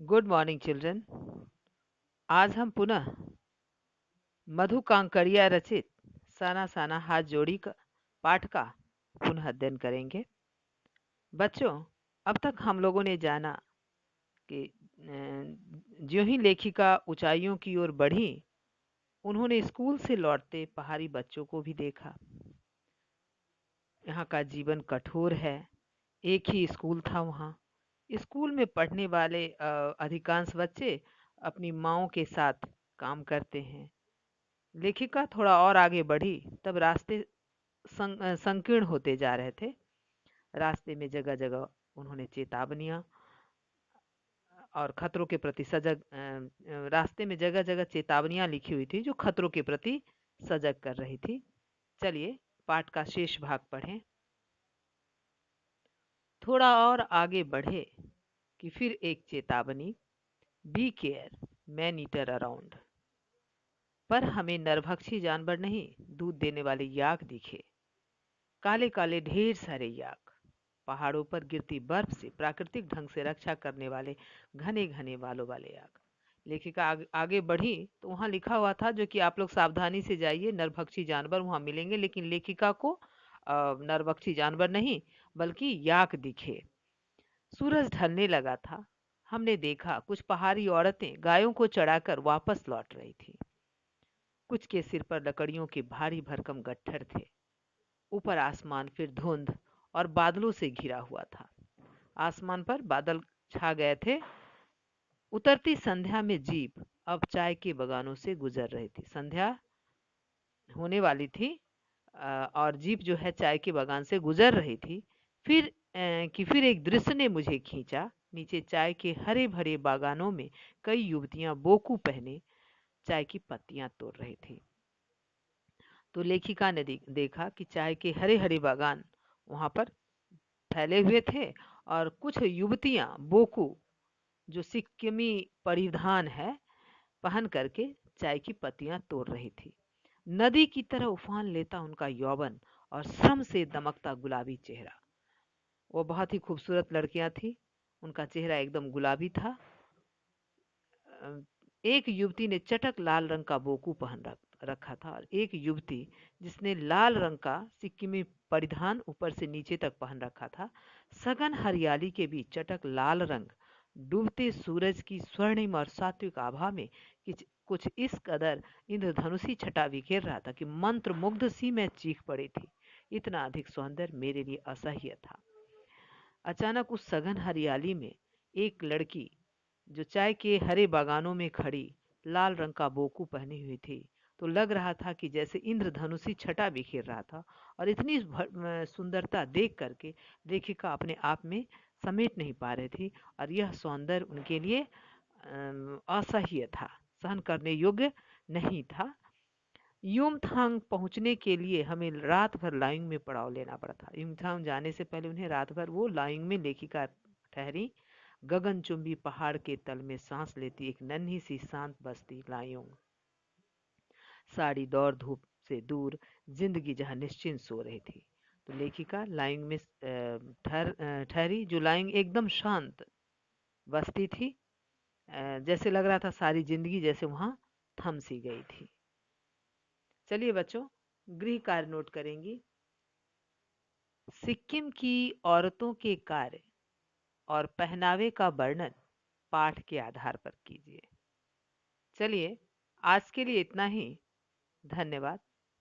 Good morning children. आज हम पुनः मधु कांकरिया रचित साना साना हाथ जोड़ी का पाठ का पुनः अध्ययन करेंगे। बच्चों, अब तक हम लोगों ने जाना कि ज्यों ही लेखिका ऊंचाइयों की ओर बढ़ी, उन्होंने स्कूल से लौटते पहाड़ी बच्चों को भी देखा। यहाँ का जीवन कठोर है। एक ही स्कूल था वहाँ। स्कूल में पढ़ने वाले अधिकांश बच्चे अपनी माँओं के साथ काम करते हैं। लेखिका थोड़ा और आगे बढ़ी तब रास्ते संकीर्ण होते जा रहे थे। रास्ते में जगह जगह उन्होंने चेतावनियां और खतरों के प्रति सजग रास्ते में जगह जगह चेतावनियां लिखी हुई थी जो खतरों के प्रति सजग कर रही थी। चलिए पाठ का शेष भाग पढ़ें। थोड़ा और आगे बढ़े कि फिर एक चेतावनी, be care, man eater around. पर हमें नरभक्षी जानवर नहीं, दूध देने वाले याक दिखे। काले काले ढेर सारे याक, पहाड़ों पर गिरती बर्फ से प्राकृतिक ढंग से रक्षा करने वाले घने घने बालों वाले याक। लेखिका आगे बढ़ी तो वहां लिखा हुआ था जो कि आप लोग सावधानी से जाइए, नरभक्षी जानवर वहां मिलेंगे, लेकिन लेखिका को नरभक्षी जानवर नहीं बल्कि याक दिखे। सूरज ढलने लगा था। हमने देखा कुछ पहाड़ी औरतें गायों को चढ़ाकर वापस लौट रही थी। कुछ के सिर पर लकड़ियों के भारी भरकम गट्ठर थे। ऊपर आसमान फिर धुंध और बादलों से घिरा हुआ था। आसमान पर बादल छा गए थे। उतरती संध्या में जीप अब चाय के बगानों से गुजर रही थी। संध्या होने वाली थी और जीप जो है चाय के बगान से गुजर रही थी। फिर एक दृश्य ने मुझे खींचा। नीचे चाय के हरे भरे बागानों में कई युवतियां बोकू पहने चाय की पत्तियां तोड़ रही थी। तो लेखिका ने देखा कि चाय के हरे हरे बागान वहां पर फैले हुए थे और कुछ युवतियां बोकू, जो सिक्किमी परिधान है, पहन करके चाय की पत्तियां तोड़ रही थी। नदी की तरह उफान लेता उनका यौवन और श्रम से दमकता गुलाबी चेहरा। वो बहुत ही खूबसूरत लड़कियां थी। उनका चेहरा एकदम गुलाबी था। एक युवती ने चटक लाल रंग का बोकू पहन रखा था और एक युवती जिसने लाल रंग का सिक्किमी परिधान ऊपर से नीचे तक पहन रखा था। सघन हरियाली के बीच चटक लाल रंग डूबते सूरज की स्वर्णिम और सात्विक आभा में कुछ इस कदर इंद्रधनुषी छटा बिखेर रहा था कि मंत्र मुग्ध सी मैं चीख पड़ी थी। इतना अधिक सौंदर्य मेरे लिए असह्य था। अचानक उस सघन हरियाली में एक लड़की जो चाय के हरे बागानों में खड़ी लाल रंग का बोकू पहनी हुई थी, तो लग रहा था कि जैसे इंद्रधनुषी छटा बिखेर रहा था। और इतनी सुंदरता देख करके लेखिका अपने आप में समेट नहीं पा रही थी और यह सौंदर्य उनके लिए असह्य था, सहन करने योग्य नहीं था। युमथांग पहुंचने के लिए हमें रात भर लाइंग में पड़ाव लेना पड़ा था। युमथांग जाने से पहले उन्हें रात भर वो लाइंग में लेखिका ठहरी। गगनचुंबी पहाड़ के तल में सांस लेती एक नन्ही सी शांत बस्ती लायोंग। साड़ी दौड़ धूप से दूर जिंदगी जहां निश्चिंत सो रही थी। तो लेखिका लाइंग में ठहरी, जो लाइंग एकदम शांत बस्ती थी। जैसे लग रहा था सारी जिंदगी जैसे वहां थम सी गई थी। चलिए बच्चों, गृह कार्य नोट करेंगी। सिक्किम की औरतों के कार्य और पहनावे का वर्णन पाठ के आधार पर कीजिए। चलिए आज के लिए इतना ही। धन्यवाद।